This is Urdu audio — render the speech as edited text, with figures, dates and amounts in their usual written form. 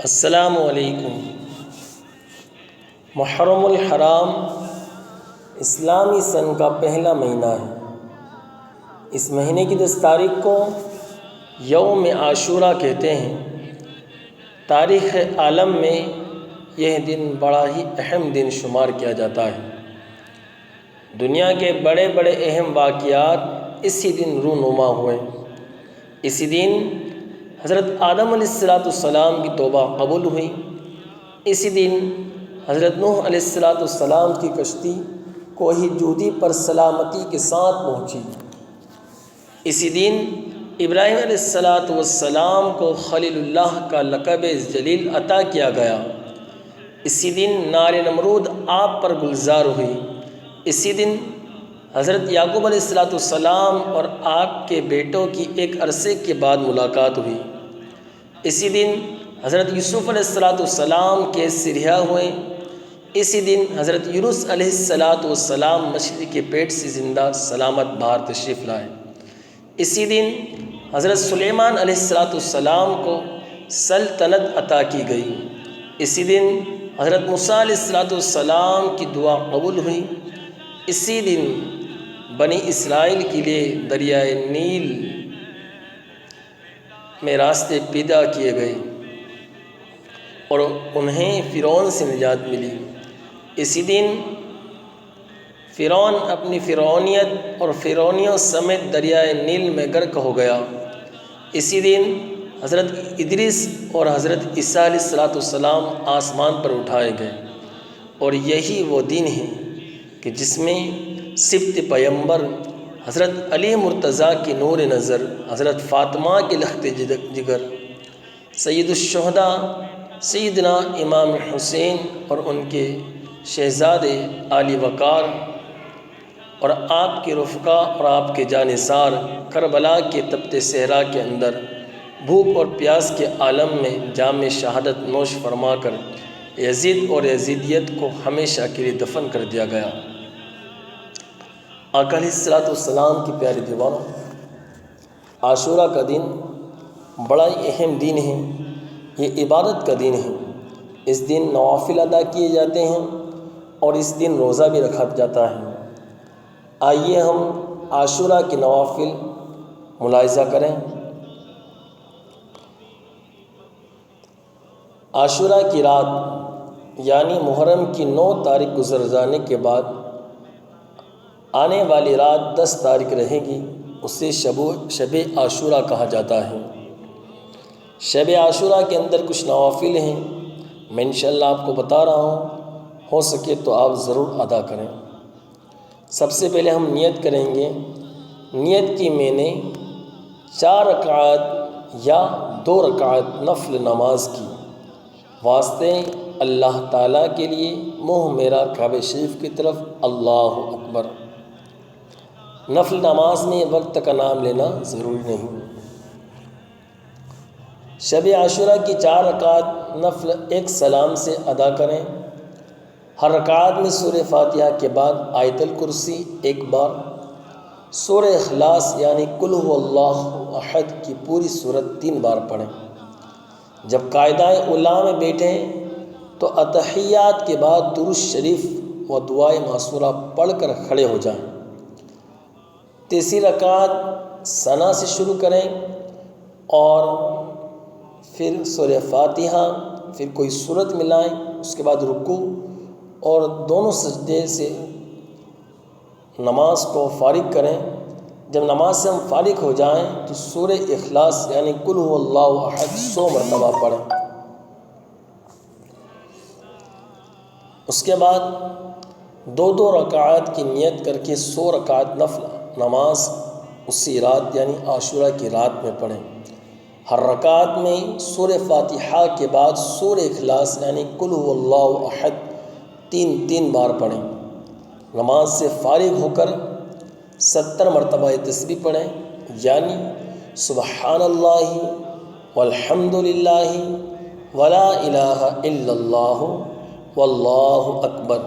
السلام علیکم۔ محرم الحرام اسلامی سن کا پہلا مہینہ ہے۔ اس مہینے کی 10 تاریخ کو یوم عاشوراء کہتے ہیں۔ تاریخ عالم میں یہ دن بڑا ہی اہم دن شمار کیا جاتا ہے۔ دنیا کے بڑے بڑے اہم واقعات اسی دن رونما ہوئے۔ اسی دن حضرت آدم علیہ السلام کی توبہ قبول ہوئی۔ اسی دن حضرت نوح علیہ السلام کی کشتی کوہ جودی پر سلامتی کے ساتھ پہنچی۔ اسی دن ابراہیم علیہ السلام کو خلیل اللہ کا لقب جلیل عطا کیا گیا۔ اسی دن نار نمرود آگ پر گلزار ہوئی۔ اسی دن حضرت یعقوب علیہ السلام اور آپ کے بیٹوں کی ایک عرصے کے بعد ملاقات ہوئی۔ اسی دن حضرت یوسف علیہ السلام کیس سے رہا ہوئے۔ اسی دن حضرت یونس علیہ السلام مچھلی کے پیٹ سے زندہ سلامت باہر تشریف لائے۔ اسی دن حضرت سلیمان علیہ السلام کو سلطنت عطا کی گئی۔ اسی دن حضرت موسیٰ علیہ السلام کی دعا قبول ہوئی۔ اسی دن بنی اسرائیل کے لیے دریائے نیل میں راستے پیدا کیے گئے اور انہیں فرعون سے نجات ملی۔ اسی دن فرعون اپنی فرعونیت اور فرعونیوں سمیت دریائے نیل میں غرق ہو گیا۔ اسی دن حضرت ادریس اور حضرت عیسیٰ علیہ السلام آسمان پر اٹھائے گئے، اور یہی وہ دن ہے کہ جس میں سبط پیمبر حضرت علی مرتضیٰ کی نور نظر، حضرت فاطمہ کے لخت جگر، سید الشہداء سیدنا امام حسین اور ان کے شہزادے علی وقار اور آپ کے رفقا اور آپ کے جانثار کربلا کے تپتے صحرا کے اندر بھوک اور پیاس کے عالم میں جام شہادت نوش فرما کر یزید اور یزیدیت کو ہمیشہ کے لیے دفن کر دیا گیا۔ آقا علیہ السلام کی پیاری دیوانوں، عاشوراء کا دن بڑا ہی اہم دن ہے۔ یہ عبادت کا دن ہے۔ اس دن نوافل ادا کیے جاتے ہیں اور اس دن روزہ بھی رکھا جاتا ہے۔ آئیے ہم عاشوراء کی نوافل ملاحظہ کریں۔ عاشوراء کی رات یعنی محرم کی 9 تاریخ گزر جانے کے بعد آنے والی رات 10 تاریخ رہے گی، اسے شب عاشوراء کہا جاتا ہے۔ شب عاشوراء کے اندر کچھ نوافل ہیں، میں انشاءاللہ آپ کو بتا رہا ہوں، ہو سکے تو آپ ضرور ادا کریں۔ سب سے پہلے ہم نیت کریں گے۔ نیت کی میں نے 4 رکعات یا 2 رکعات نفل نماز کی، واسطے اللہ تعالیٰ کے لیے منہ میرا کعبہ شریف کی طرف، اللہ اکبر۔ نفل نماز میں وقت کا نام لینا ضروری نہیں۔ شب عاشوراء کی 4 رکعات نفل ایک سلام سے ادا کریں۔ ہر رکعت میں سورہ فاتحہ کے بعد آیت الکرسی ایک بار، سورہ اخلاص یعنی قل هو اللہ احد کی پوری سورت 3 بار پڑھیں۔ جب قاعدہ اولیٰ میں بیٹھیں تو اتحیات کے بعد درود شریف و دعائے معصورہ پڑھ کر کھڑے ہو جائیں۔ تیسری رکعت ثنا سے شروع کریں اور پھر سورہ فاتحہ، پھر کوئی سورت ملائیں، اس کے بعد رکوع اور دونوں سجدے سے نماز کو فارغ کریں۔ جب نماز سے ہم فارغ ہو جائیں تو سورہ اخلاص یعنی قل هو اللہ احد 100 مرتبہ پڑھیں۔ اس کے بعد 2 رکعات کی نیت کر کے 100 رکعت نفل نماز اسی رات یعنی عاشوراء کی رات میں پڑھیں۔ ہر رکعت میں سورہ فاتحہ کے بعد سورہ اخلاص یعنی قل هو اللہ احد 3 بار پڑھیں۔ نماز سے فارغ ہو کر 70 مرتبہ تسبیح پڑھیں، یعنی سبحان اللہ والحمد للہ ولا الہ الا اللہ واللہ اکبر۔